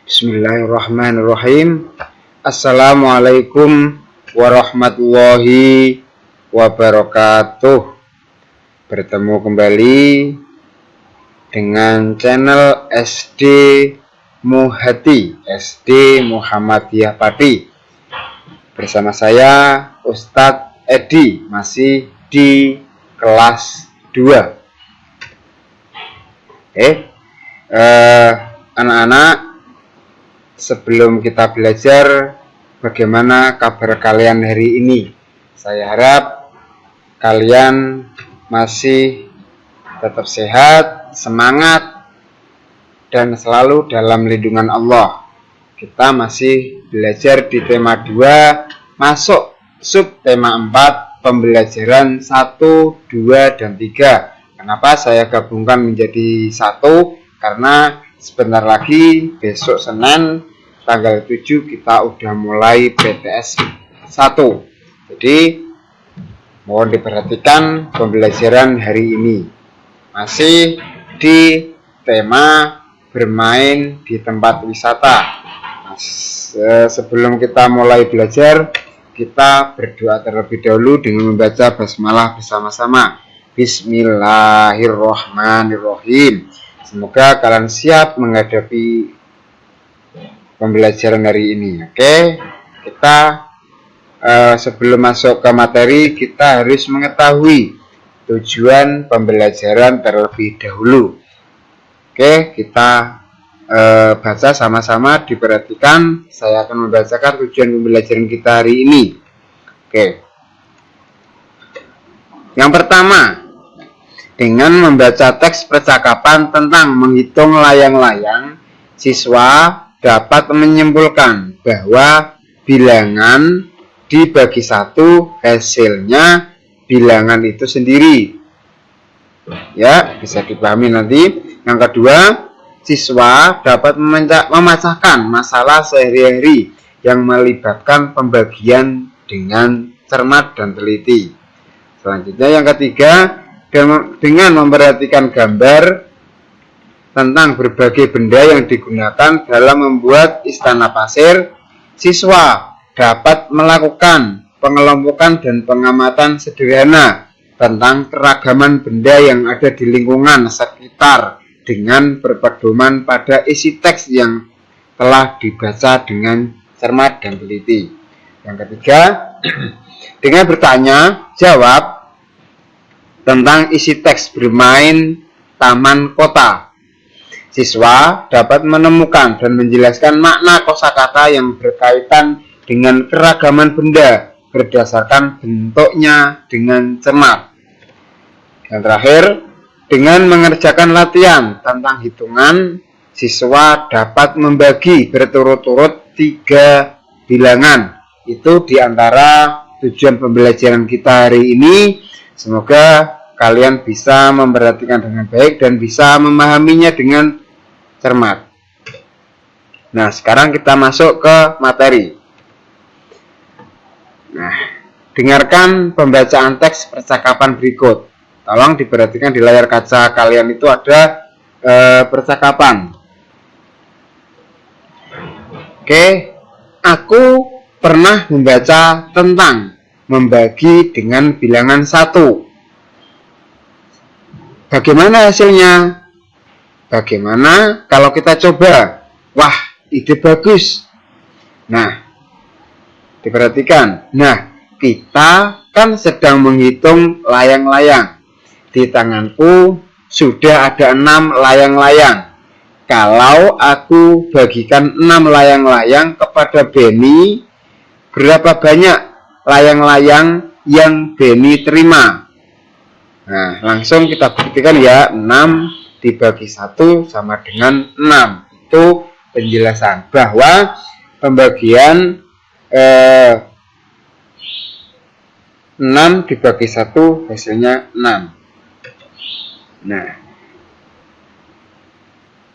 Bismillahirrahmanirrahim. Assalamualaikum warahmatullahi wabarakatuh. Bertemu kembali dengan channel SD Muhati, SD Muhammadiyah Pati. Bersama saya Ustadz Edi, masih di kelas 2. Anak-anak, sebelum kita belajar, bagaimana kabar kalian hari ini? Saya harap kalian masih tetap sehat, semangat, dan selalu dalam lindungan Allah. Kita masih belajar di tema 2, masuk sub tema 4, pembelajaran 1, 2, dan 3. Kenapa saya gabungkan menjadi 1? Karena sebentar lagi, besok Senin tanggal 7 kita udah mulai PTS 1. Jadi mohon diperhatikan pembelajaran hari ini. Masih di tema bermain di tempat wisata. Sebelum kita mulai belajar, kita berdoa terlebih dahulu dengan membaca basmalah bersama-sama. Bismillahirrahmanirrahim. Semoga kalian siap menghadapi pembelajaran hari ini. Oke, kita sebelum masuk ke materi, kita harus mengetahui tujuan pembelajaran terlebih dahulu. Oke, kita baca sama-sama, diperhatikan. Saya akan membacakan tujuan pembelajaran kita hari ini. Oke, yang pertama, dengan membaca teks percakapan tentang menghitung layang-layang, siswa dapat menyimpulkan bahwa bilangan dibagi 1 hasilnya bilangan itu sendiri. Ya, bisa dipahami nanti. Yang kedua, siswa dapat memecahkan masalah sehari-hari yang melibatkan pembagian dengan cermat dan teliti. Selanjutnya yang ketiga, dengan memperhatikan gambar tentang berbagai benda yang digunakan dalam membuat istana pasir, siswa dapat melakukan pengelompokan dan pengamatan sederhana tentang keragaman benda yang ada di lingkungan sekitar dengan berpedoman pada isi teks yang telah dibaca dengan cermat dan teliti. Yang ketiga, dengan bertanya jawab tentang isi teks bermain taman kota, siswa dapat menemukan dan menjelaskan makna kosakata yang berkaitan dengan keragaman benda berdasarkan bentuknya dengan cermat. Yang terakhir, dengan mengerjakan latihan tentang hitungan, siswa dapat membagi berturut-turut 3 bilangan. Itu diantara tujuan pembelajaran kita hari ini. Semoga kalian bisa memperhatikan dengan baik dan bisa memahaminya dengan cermat. Nah, sekarang kita masuk ke materi. Nah, dengarkan pembacaan teks percakapan berikut. Tolong diperhatikan di layar kaca kalian itu ada percakapan. Oke, aku pernah membaca tentang membagi dengan bilangan 1. Bagaimana hasilnya? Bagaimana kalau kita coba? Wah, ide bagus. Nah, diperhatikan. Nah, kita kan sedang menghitung layang-layang. Di tanganku sudah ada 6 layang-layang. Kalau aku bagikan 6 layang-layang kepada Benny, berapa banyak layang-layang yang Benny terima? Nah, langsung kita buktikan ya. 6 dibagi 1 sama dengan 6. Itu penjelasan bahwa pembagian 6 dibagi 1 hasilnya 6. Nah,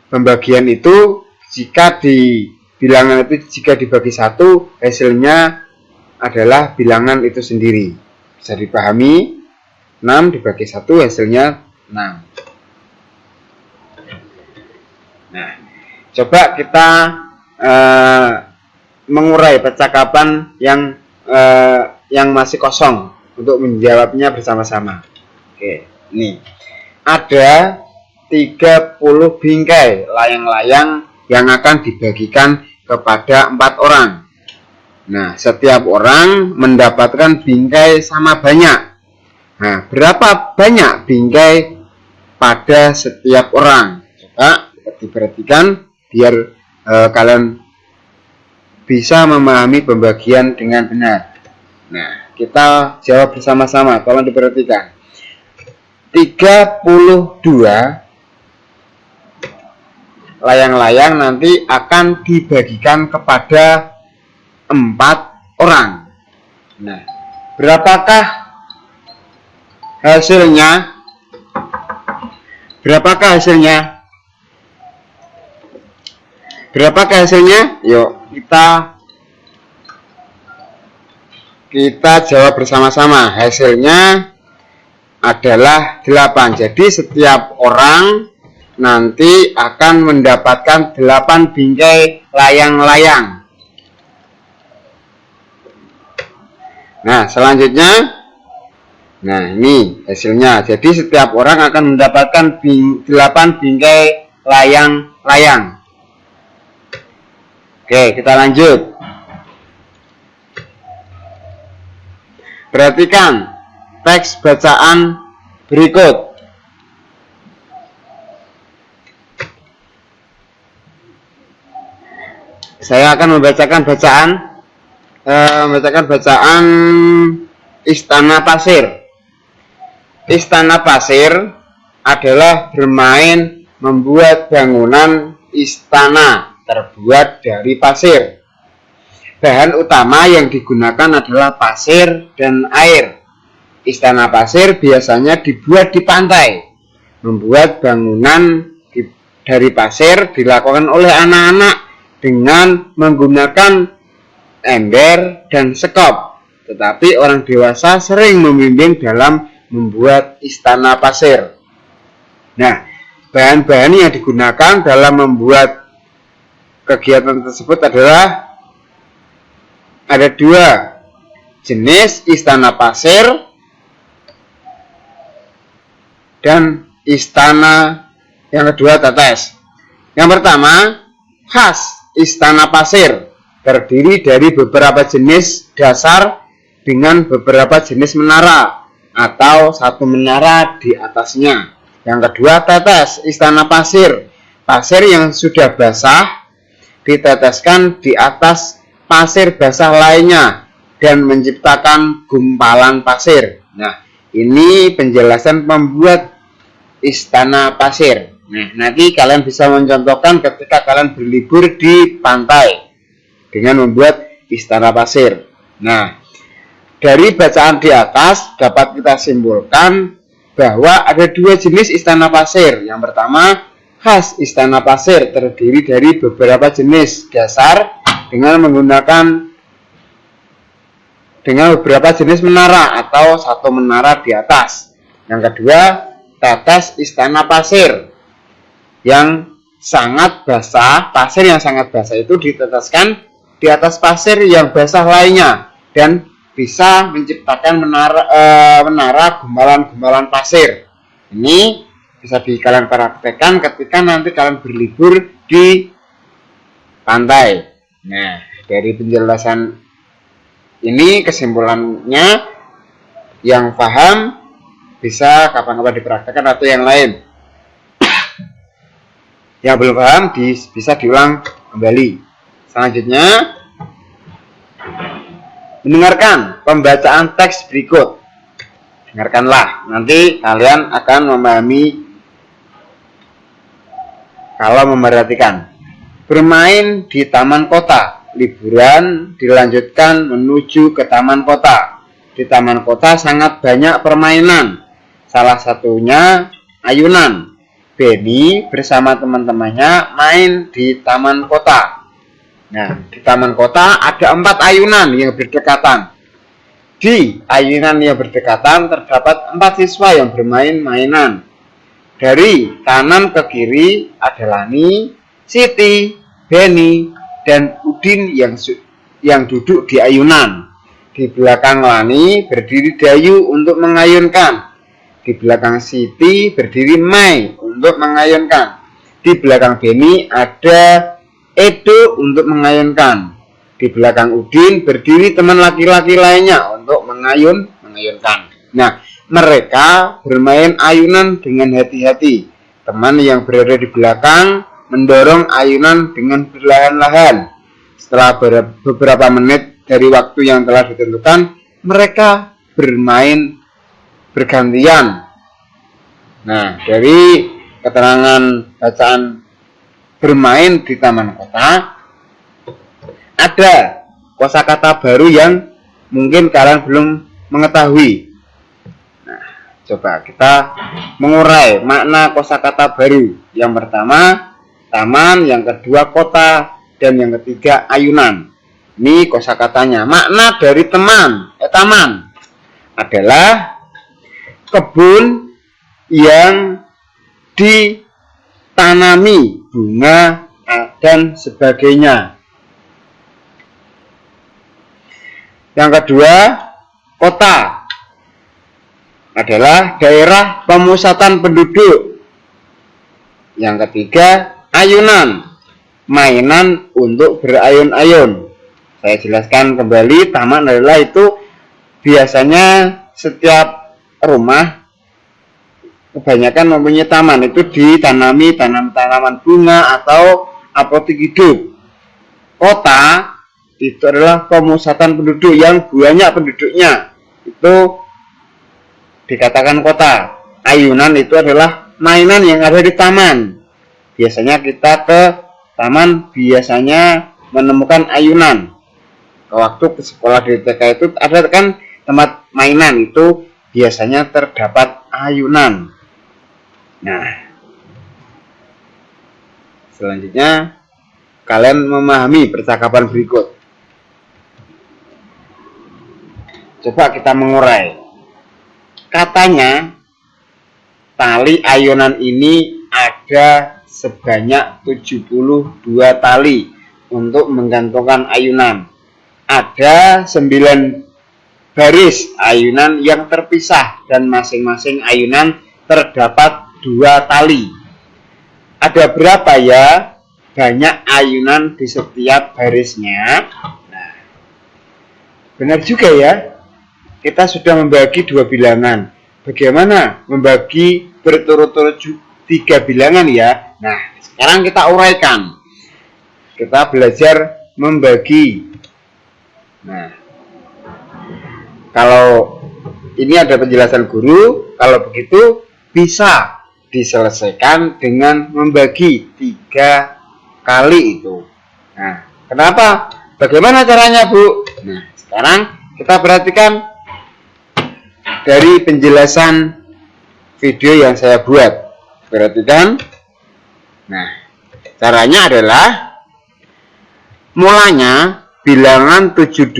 pembagian itu jika di bilangan itu jika dibagi 1 hasilnya adalah bilangan itu sendiri. Bisa dipahami? 6 dibagi 1 hasilnya 6. Nah, coba kita mengurai percakapan yang masih kosong untuk menjawabnya bersama-sama. Oke, ini ada 30 bingkai layang-layang yang akan dibagikan kepada 4 orang. Nah, setiap orang mendapatkan bingkai sama banyak. Nah, berapa banyak bingkai pada setiap orang? Coba diperhatikan biar kalian bisa memahami pembagian dengan benar. Nah, kita jawab bersama-sama. Tolong diperhatikan. 32 layang-layang nanti akan dibagikan kepada 4 orang. Nah, berapakah hasilnya? Berapakah hasilnya? Berapakah hasilnya? Yuk, kita jawab bersama-sama. Hasilnya adalah 8. Jadi setiap orang nanti akan mendapatkan 8 bingkai layang-layang. Nah, selanjutnya, nah ini hasilnya. Jadi setiap orang akan mendapatkan 8 bingkai layang-layang. Oke, kita lanjut. Perhatikan teks bacaan berikut. Saya akan membacakan bacaan Istana Pasir. Istana Pasir adalah bermain membuat bangunan istana terbuat dari pasir. Bahan utama yang digunakan adalah pasir dan air. Istana pasir biasanya dibuat di pantai. Membuat bangunan dari pasir dilakukan oleh anak-anak dengan menggunakan ember dan sekop. Tetapi orang dewasa sering membimbing dalam membuat istana pasir. Nah, bahan-bahan yang digunakan dalam membuat kegiatan tersebut adalah ada 2 jenis istana pasir dan istana yang kedua tetes. Yang pertama, khas istana pasir terdiri dari beberapa jenis dasar dengan beberapa jenis menara atau satu menara di atasnya. Yang kedua, tetes istana pasir. Pasir yang sudah basah diteteskan di atas pasir basah lainnya dan menciptakan gumpalan pasir. Nah, ini penjelasan membuat istana pasir. Nah, nanti kalian bisa mencontohkan ketika kalian berlibur di pantai dengan membuat istana pasir. Nah, dari bacaan di atas dapat kita simpulkan bahwa ada 2 jenis istana pasir. Yang pertama, khas istana pasir terdiri dari beberapa jenis dasar dengan beberapa jenis menara atau satu menara di atas. Yang kedua, tetes istana pasir yang sangat basah. Pasir yang sangat basah itu diteteskan di atas pasir yang basah lainnya dan bisa menciptakan menara gumpalan-gumpalan pasir. Ini bisa kalian praktekkan ketika nanti kalian berlibur di pantai. Nah, dari penjelasan ini kesimpulannya, yang paham bisa kapan-kapan dipraktekkan atau yang lain. Yang belum paham bisa diulang kembali. Selanjutnya, mendengarkan pembacaan teks berikut. Dengarkanlah, nanti kalian akan memahami kalau memperhatikan. Bermain di taman kota. Liburan dilanjutkan menuju ke taman kota. Di taman kota sangat banyak permainan. Salah satunya ayunan. Benny bersama teman-temannya main di taman kota. Nah, di taman kota ada 4 ayunan yang berdekatan. Di ayunan yang berdekatan terdapat 4 siswa yang bermain mainan. Dari kanan ke kiri ada Lani, Siti, Benny, dan Udin yang duduk di ayunan. Di belakang Lani berdiri Dayu untuk mengayunkan. Di belakang Siti berdiri Mai untuk mengayunkan. Di belakang Beni ada Edo untuk mengayunkan. Di belakang Udin berdiri teman laki-laki lainnya untuk mengayunkan. Nah, mereka bermain ayunan dengan hati-hati. Teman yang berada di belakang mendorong ayunan dengan perlahan-lahan. Setelah beberapa menit dari waktu yang telah ditentukan, mereka bermain bergantian. Nah, dari keterangan bacaan bermain di taman kota, ada kosakata baru yang mungkin kalian belum mengetahui. Nah, coba kita mengurai makna kosakata baru. Yang pertama, taman, yang kedua kota, dan yang ketiga ayunan. Ini kosakatanya. Makna dari taman adalah kebun yang ditanami bunga dan sebagainya. Yang kedua, kota adalah daerah pemusatan penduduk. Yang ketiga, ayunan, mainan untuk berayun-ayun. Saya jelaskan kembali, taman adalah itu biasanya setiap rumah kebanyakan mempunyai taman, itu ditanami tanaman bunga atau apotik hidup. Kota itu adalah pemusatan penduduk yang banyak penduduknya, itu dikatakan kota. Ayunan itu adalah mainan yang ada di taman. Biasanya kita ke taman biasanya menemukan ayunan. Waktu ke sekolah di TK itu ada kan tempat mainan, itu biasanya terdapat ayunan. Nah, selanjutnya kalian memahami percakapan berikut. Coba kita mengurai. Katanya tali ayunan ini ada sebanyak 72 tali untuk menggantungkan ayunan. Ada 9 baris ayunan yang terpisah dan masing-masing ayunan terdapat 2 tali. Ada berapa ya banyak ayunan di setiap barisnya? Nah, benar juga ya. Kita sudah membagi 2 bilangan. Bagaimana membagi berturut-turut 3 bilangan ya? Nah, sekarang kita uraikan. Kita belajar membagi. Nah, kalau ini ada penjelasan guru, kalau begitu bisa diselesaikan dengan membagi 3 kali itu. Nah, kenapa? Bagaimana caranya, Bu? Nah, sekarang kita perhatikan dari penjelasan video yang saya buat. Perhatikan. Nah, caranya adalah mulanya bilangan 72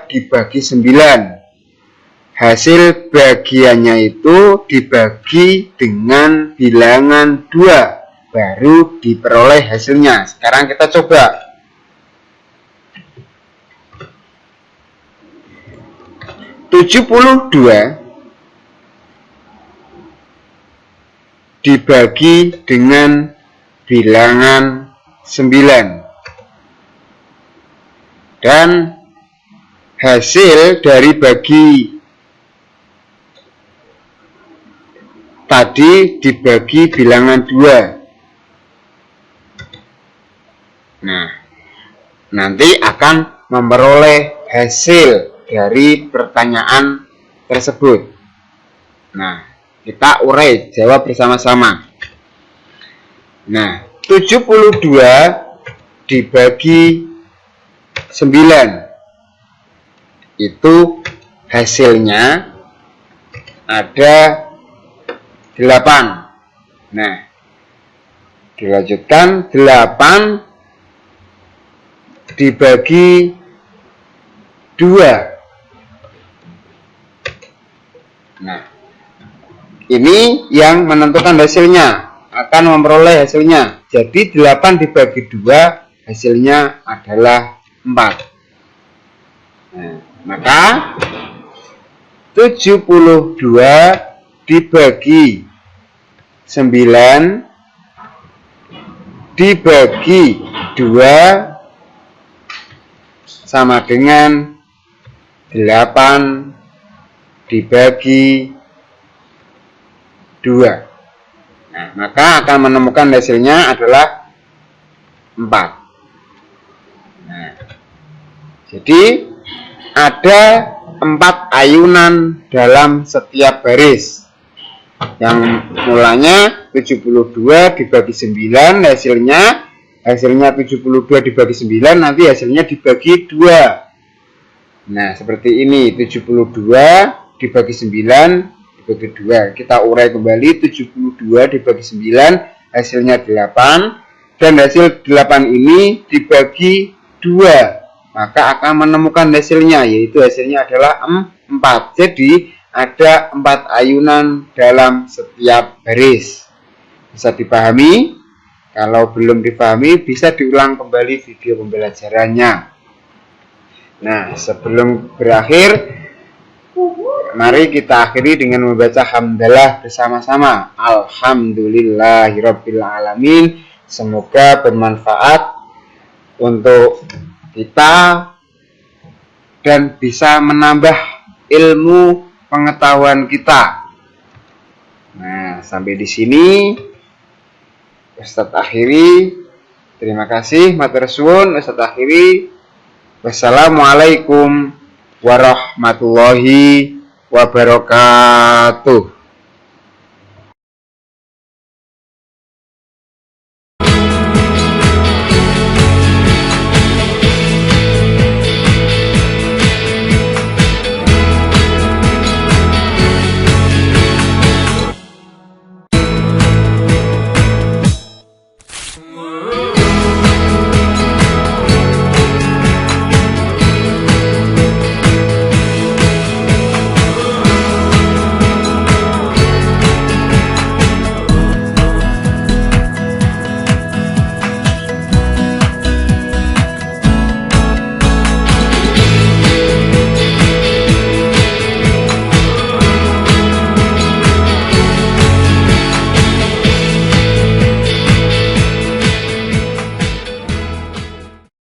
dibagi 9. Hasil bagiannya itu dibagi dengan bilangan 2, baru diperoleh hasilnya. Sekarang kita coba. 72 dibagi dengan bilangan 9. Dan hasil dari bagi tadi dibagi bilangan 2. Nah, nanti akan memperoleh hasil dari pertanyaan tersebut. Nah, kita urai, jawab bersama-sama. Nah, 72 dibagi 9 itu hasilnya ada 8. Nah, dilanjutkan 8 dibagi 2. Nah, ini yang menentukan hasilnya, akan memperoleh hasilnya. Jadi 8 dibagi 2 hasilnya adalah 4. Nah, maka 72 dibagi 9 dibagi 2 sama dengan 8 dibagi 2. Nah, maka akan menemukan hasilnya adalah 4. Nah, jadi ada 4 ayunan dalam setiap baris. Yang mulanya 72 dibagi 9 hasilnya 72 dibagi 9 nanti hasilnya dibagi 2. Nah, seperti ini 72 dibagi 9 dibagi 2. Kita urai kembali 72 dibagi 9 hasilnya 8 dan hasil 8 ini dibagi 2. Maka akan menemukan hasilnya, yaitu hasilnya adalah 4. Jadi ada 4 ayunan dalam setiap baris. Bisa dipahami? Kalau belum dipahami bisa diulang kembali video pembelajarannya. Nah, sebelum berakhir, mari kita akhiri dengan membaca hamdalah bersama-sama. Alhamdulillahirabbil alamin. Semoga bermanfaat untuk kita dan bisa menambah ilmu pengetahuan kita. Nah, sampai di sini Ustadz akhiri. Terima kasih, matur suwun. Ustadz akhiri. Wassalamualaikum warahmatullahi wabarakatuh.